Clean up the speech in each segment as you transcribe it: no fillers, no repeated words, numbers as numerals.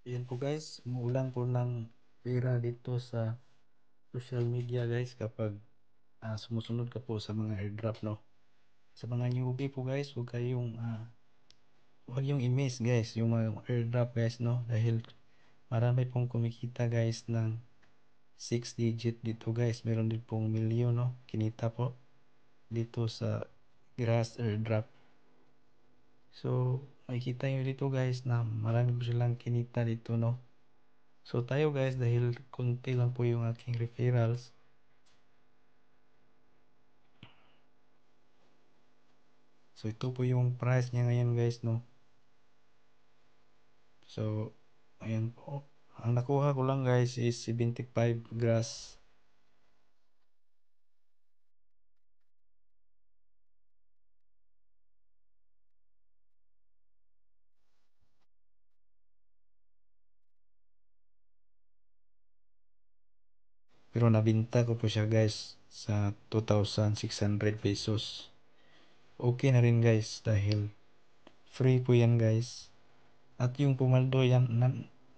Yan po guys, umuulan po ng pera dito sa social media guys kapag sumusunod ka po sa mga airdrop, no. Sa mga newbie po guys, huwag yung i-miss guys yung mga airdrop guys, no, dahil marami pong kumikita guys ng 6 digit dito guys. Meron din pong milyon, no, kinita po dito sa grass airdrop. So makikita nyo dito guys na marami po silang kinita dito, no. So tayo guys, dahil konti lang po yung aking referrals, so ito po yung price niya ngayon guys, no. So ayan po, ang nakuha ko lang guys is 75 grass. Pero nabinta ko po siya guys sa 2,600 pesos. Okay na rin guys dahil free po yan guys. At yung pumaldo yan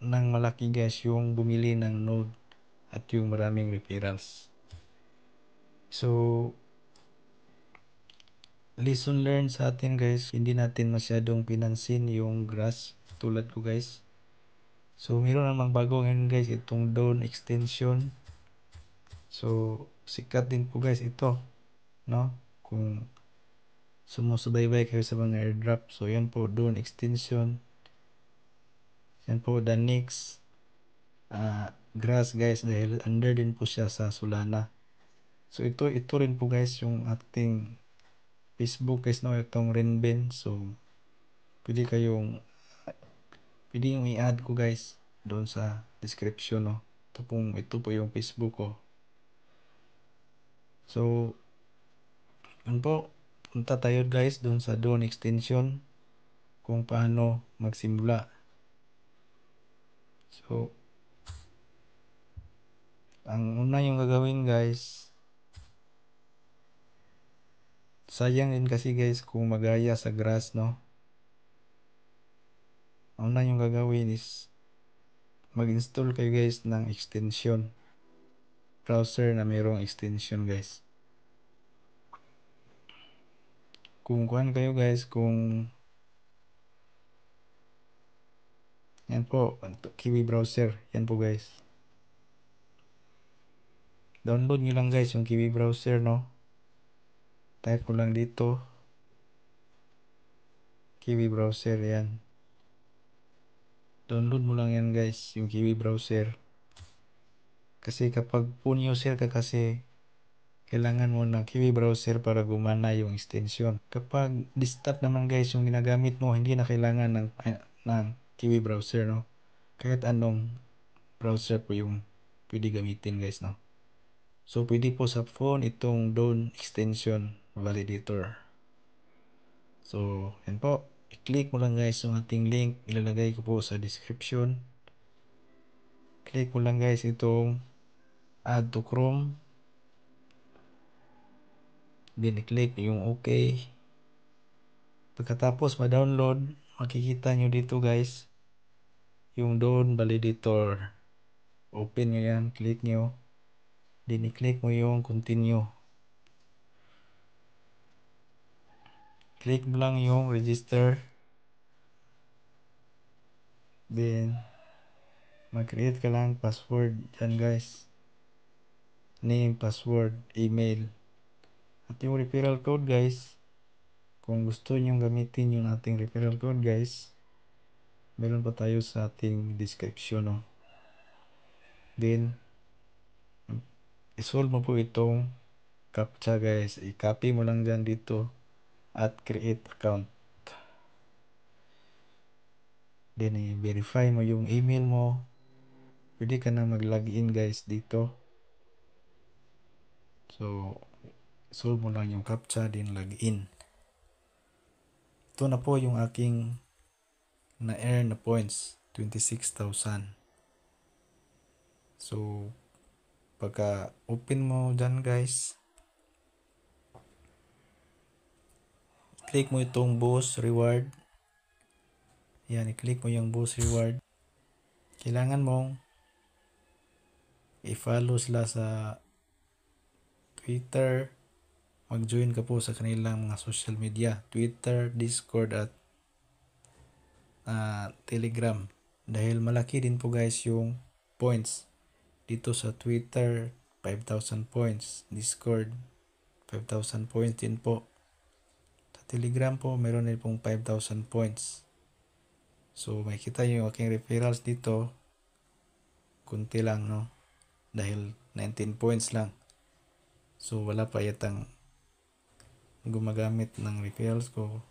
ng malaki guys, yung bumili ng node at yung maraming referrals. So lesson learned sa atin guys, hindi natin masyadong pinansin yung grass tulad ko guys. So meron namang bago ngayon guys, itong dawn extension. So sikat din po guys ito, no, kung sumusubaybay kayo sa mga airdrop. So yan po, dawn extension. Yan po the next grass guys, dahil under din po siya sa Solana. So ito rin po guys yung ating Facebook guys, no, itong Renben. So pwede kayong pwede yung i-add ko guys doon sa description, no. Ito po yung Facebook ko. So yun po, punta tayo guys doon sa dawn extension kung paano magsimula. So ang una yung gagawin guys, sayang din kasi guys kung magaya sa grass, no. Ang una yung gagawin is mag-install kayo guys ng extension, browser na mayroong extension guys. Kung kuhan kayo guys, kung yan po, Kiwi browser, yan po guys. Download nyo lang guys yung Kiwi browser, no. Type ko lang dito Kiwi browser, yan. Download mo lang yan guys, yung Kiwi browser. Kasi kapag phone user ka kasi, kailangan mo ng Kiwi browser para gumana yung extension. Kapag desktop naman guys yung ginagamit mo, hindi na kailangan ng Kiwi browser, no. Kahit anong browser po yung pwede gamitin guys, no. So pwede po sa phone itong dawn extension validator. So yan po, i-click mo lang guys yung ating link, ilalagay ko po sa description. Click mo lang guys itong add to Chrome, then i-click yung okay. Pagkatapos ma-download, makikita nyo dito guys yung dawn validator. Open nyo yan, click nyo, then i-click mo yung continue. Click mo lang yung register, then mag-create ka lang password dyan guys, name, password, email, at yung referral code guys. Kung gusto nyong gamitin yung ating referral code guys, meron pa tayo sa ating description, no. Then isolve mo po itong captcha guys, i-copy mo lang dyan dito at create account. Then i-verify mo yung email mo, pwede ka na mag-login guys dito. So solve mo lang yung captcha, then login. Ito na po yung aking na-earn na points, 26,000. So pagka open mo dyan guys, click mo itong boost reward. Yan, i-click mo yung boost reward. kailangan mong i-follow sila sa Twitter, mag-join ka po sa kanilang mga social media, Twitter, Discord at Telegram. Dahil malaki din po guys yung points. Dito sa Twitter, 5,000 points. Discord, 5,000 points din po. Sa Telegram po, meron din pong 5,000 points. So, makikita nyo yung aking referrals dito. Kunti lang, no? Dahil 19 points lang. So, wala pa yatang gumagamit ng referrals ko.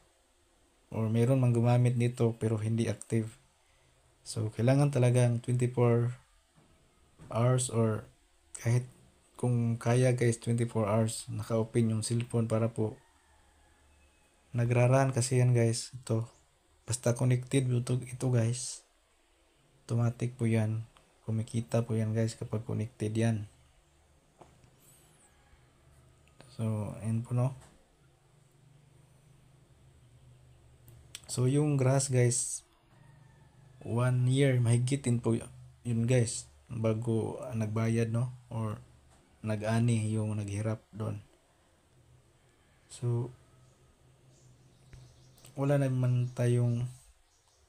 Or meron mang gumamit nito pero hindi active. So, kailangan talagang 24 hours or kahit kung kaya guys 24 hours naka-open yung cellphone para po nagraran kasi yan guys. Ito. Basta connected ito guys. Automatic po yan. Kumikita po yan guys kapag connected yan. So, ayun po no. So, yung grass guys, 1 year, mahigit din po yun guys. Bago nagbayad no, or nag-ani yung naghirap doon. So, wala naman tayong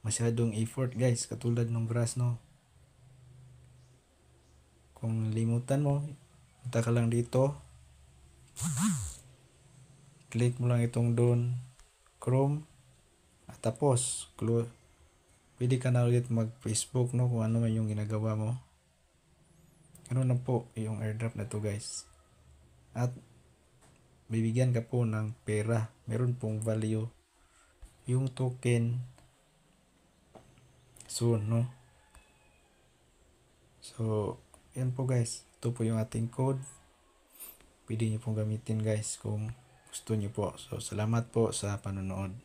masyadong effort guys, katulad ng grass no. Kung limutan mo, punta ka lang dito. Click mo lang itong doon, Chrome. At tapos, pwede ka na ulit mag-Facebook no, kung ano man yung ginagawa mo. Ano na po yung airdrop na to guys. At bibigyan ka po ng pera. Meron pong value yung token soon no. So, yan po guys. Ito po yung ating code. Pwede nyo pong gamitin guys kung gusto nyo po. So, salamat po sa panonood.